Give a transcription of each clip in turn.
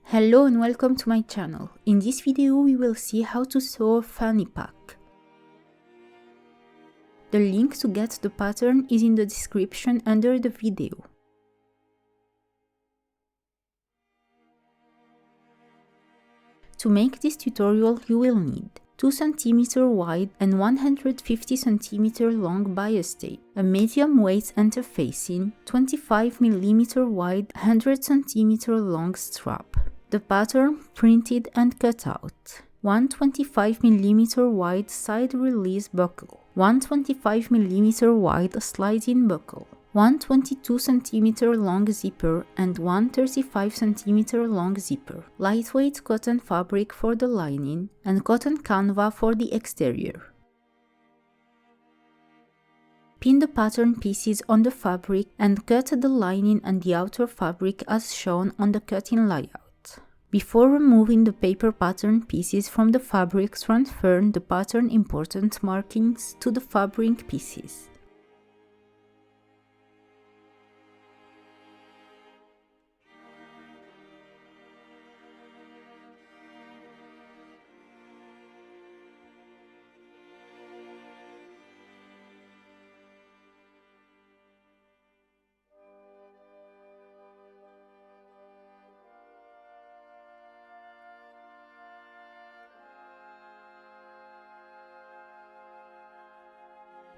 Hello and welcome to my channel. In this video we will see how to sew a fanny pack. The link to get the pattern is in the description under the video. To make this tutorial you will need 2 cm wide and 150 cm long bias tape, a medium weight interfacing, 25 mm wide, 100 cm long strap. The pattern printed and cut out. 125 mm wide side release buckle, 125 mm wide sliding buckle, 122 cm long zipper and 135 cm long zipper, lightweight cotton fabric for the lining and cotton canvas for the exterior. Pin the pattern pieces on the fabric and cut the lining and the outer fabric as shown on the cutting layout. Before removing the paper pattern pieces from the fabric, transfer the pattern important markings to the fabric pieces.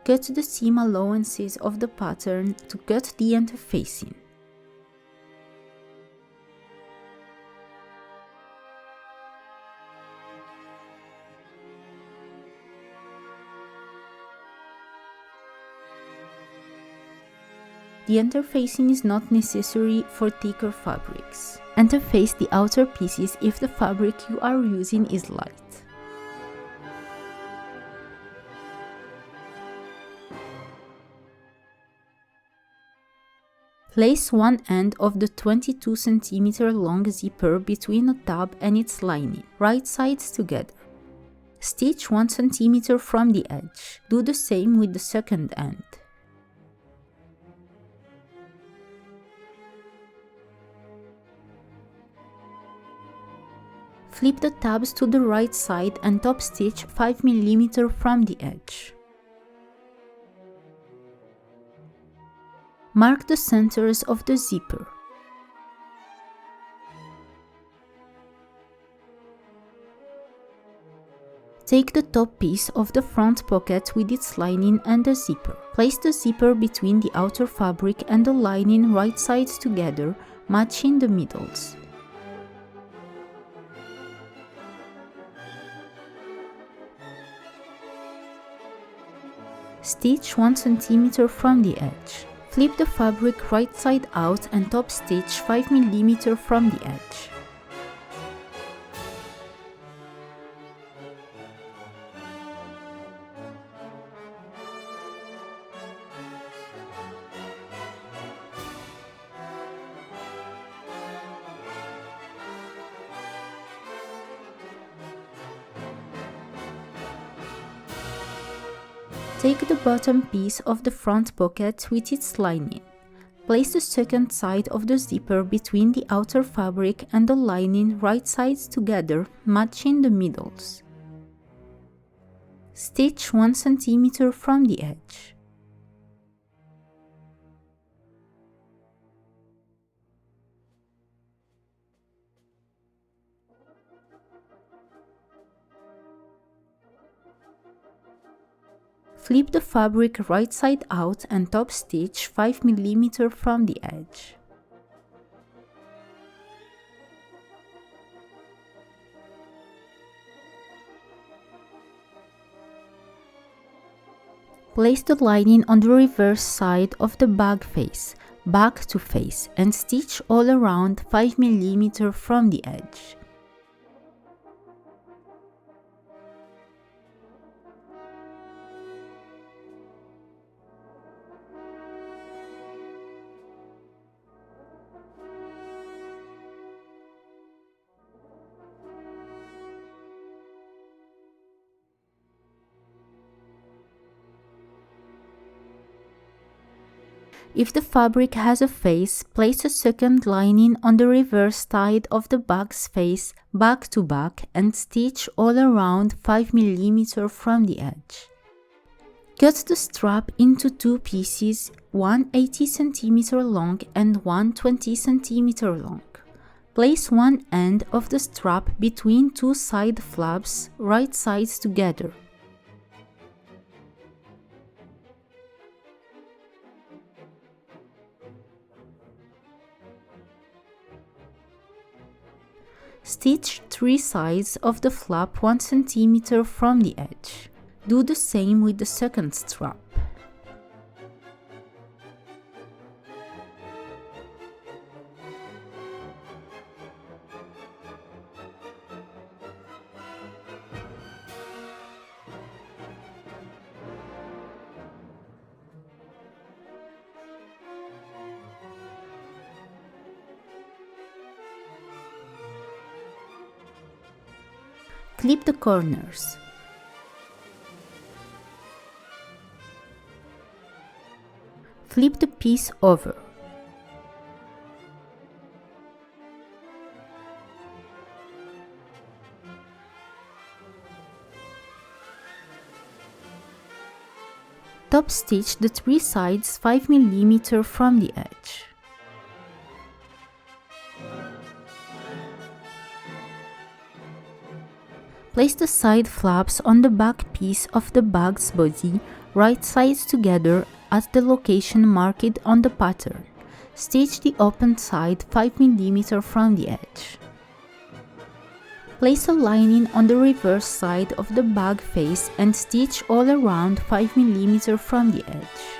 Cut the seam allowances of the pattern to cut the interfacing. The interfacing is not necessary for thicker fabrics. Interface the outer pieces if the fabric you are using is light. Place one end of the 22 cm long zipper between a tab and its lining, right sides together. Stitch 1 cm from the edge. Do the same with the second end. Flip the tabs to the right side and top stitch 5 mm from the edge. Mark the centers of the zipper. Take the top piece of the front pocket with its lining and the zipper. Place the zipper between the outer fabric and the lining right sides together, matching the middles. Stitch 1 cm from the edge. Flip the fabric right side out and top stitch 5 mm from the edge. Take the bottom piece of the front pocket with its lining. Place the second side of the zipper between the outer fabric and the lining right sides together, matching the middles. Stitch 1 cm from the edge. Flip the fabric right side out and top stitch 5 mm from the edge. Place the lining on the reverse side of the bag face, back to face, and stitch all around 5 mm from the edge. If the fabric has a face, place a second lining on the reverse side of the bag's face back to back and stitch all around 5 mm from the edge. Cut the strap into two pieces, one 80 cm long and one 20 cm long. Place one end of the strap between two side flaps, right sides together. Stitch three sides of the flap 1 cm from the edge. Do the same with the second strap. Clip the corners. Flip the piece over. Top stitch the three sides 5 mm from the edge. Place the side flaps on the back piece of the bag's body, right sides together at the location marked on the pattern. Stitch the open side 5 mm from the edge. Place a lining on the reverse side of the bag face and stitch all around 5 mm from the edge.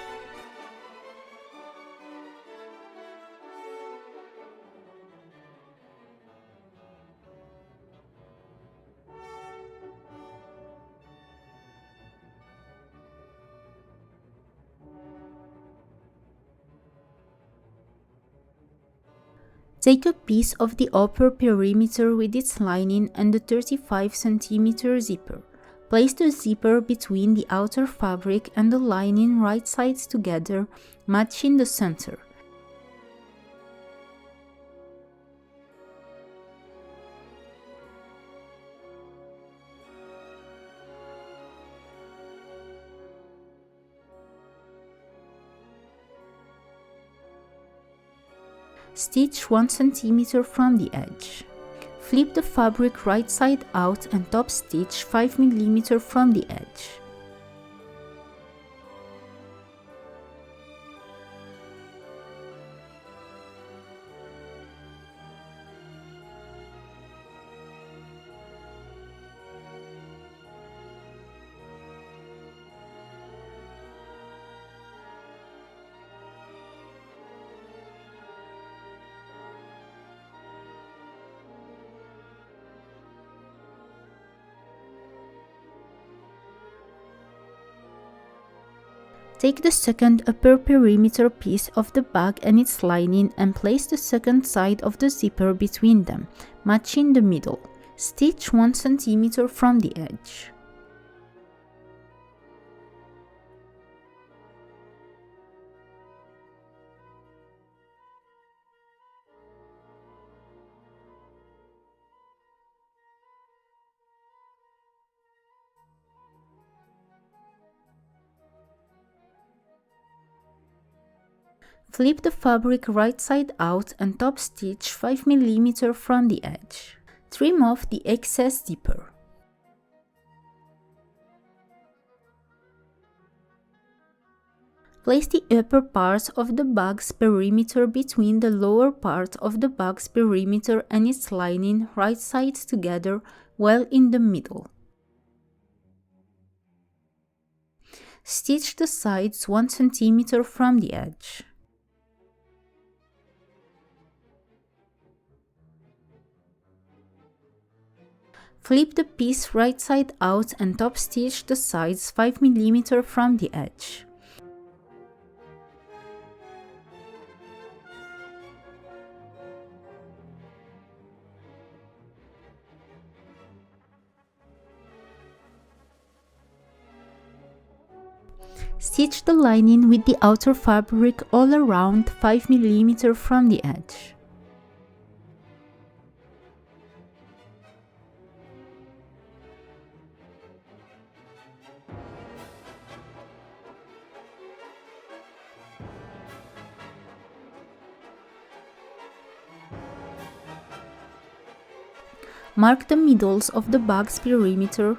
Take a piece of the upper perimeter with its lining and the 35 cm zipper. Place the zipper between the outer fabric and the lining right sides together, matching the center. Stitch 1 cm from the edge. Flip the fabric right side out and top stitch 5 mm from the edge. Take the second upper perimeter piece of the bag and its lining and place the second side of the zipper between them, matching the middle. Stitch 1 cm from the edge. Flip the fabric right side out and top stitch 5 mm from the edge. Trim off the excess zipper. Place the upper part of the bag's perimeter between the lower part of the bag's perimeter and its lining right sides together, well in the middle. Stitch the sides 1 cm from the edge. Flip the piece right side out and top stitch the sides 5 mm from the edge. Stitch the lining with the outer fabric all around 5 mm from the edge. Mark the middles of the bag's perimeter.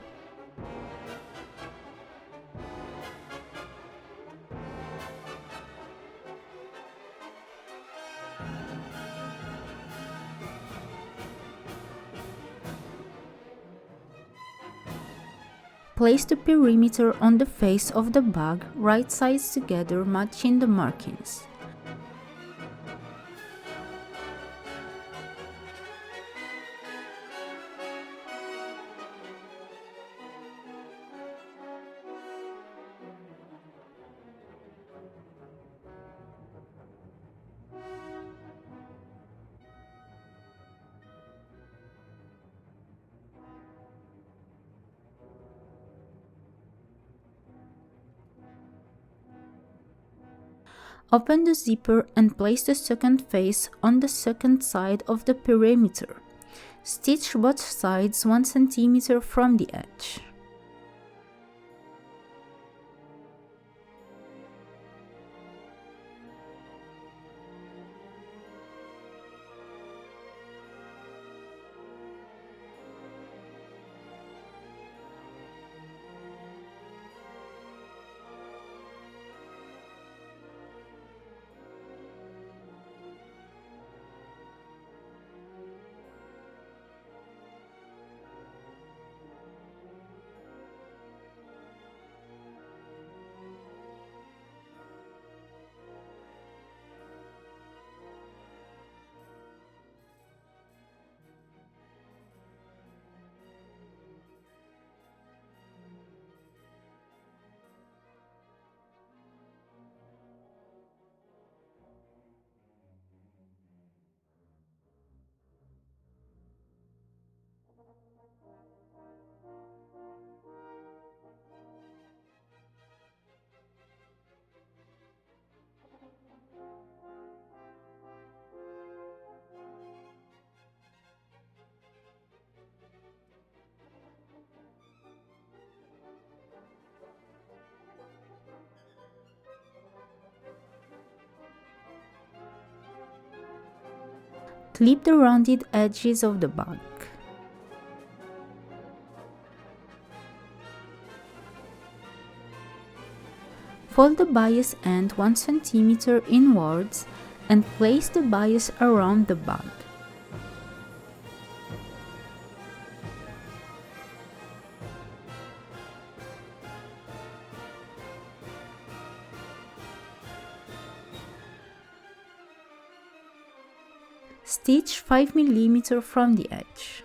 Place the perimeter on the face of the bag, right sides together, matching the markings. Open the zipper and place the second face on the second side of the perimeter. Stitch both sides 1 cm from the edge. Clip the rounded edges of the bag. Fold the bias end 1 cm inwards and place the bias around the bag. Stitch 5 mm from the edge.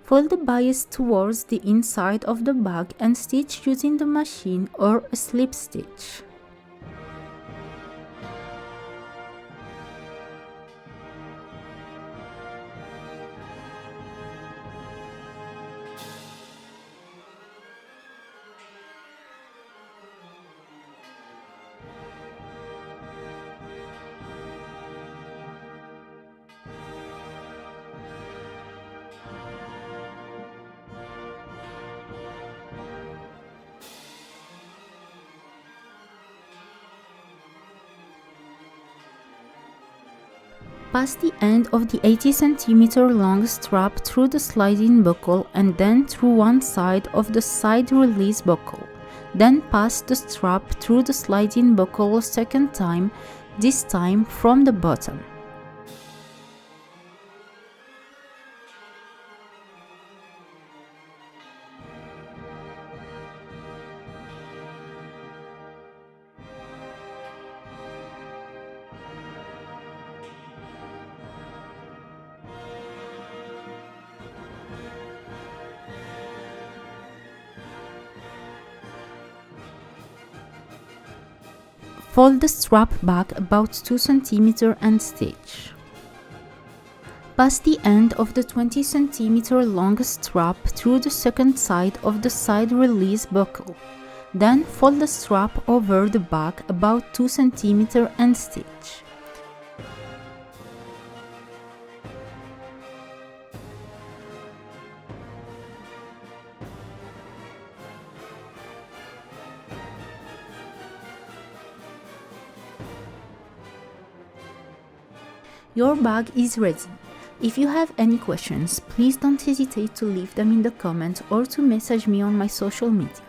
Fold the bias towards the inside of the bag and stitch using the machine or a slip stitch. Pass the end of the 80 cm long strap through the sliding buckle and then through one side of the side release buckle. Then pass the strap through the sliding buckle a second time, this time from the bottom. Fold the strap back about 2 cm and stitch. Pass the end of the 20 cm long strap through the second side of the side release buckle. Then fold the strap over the back about 2 cm and stitch. Your bag is ready. If you have any questions, please don't hesitate to leave them in the comments or to message me on my social media.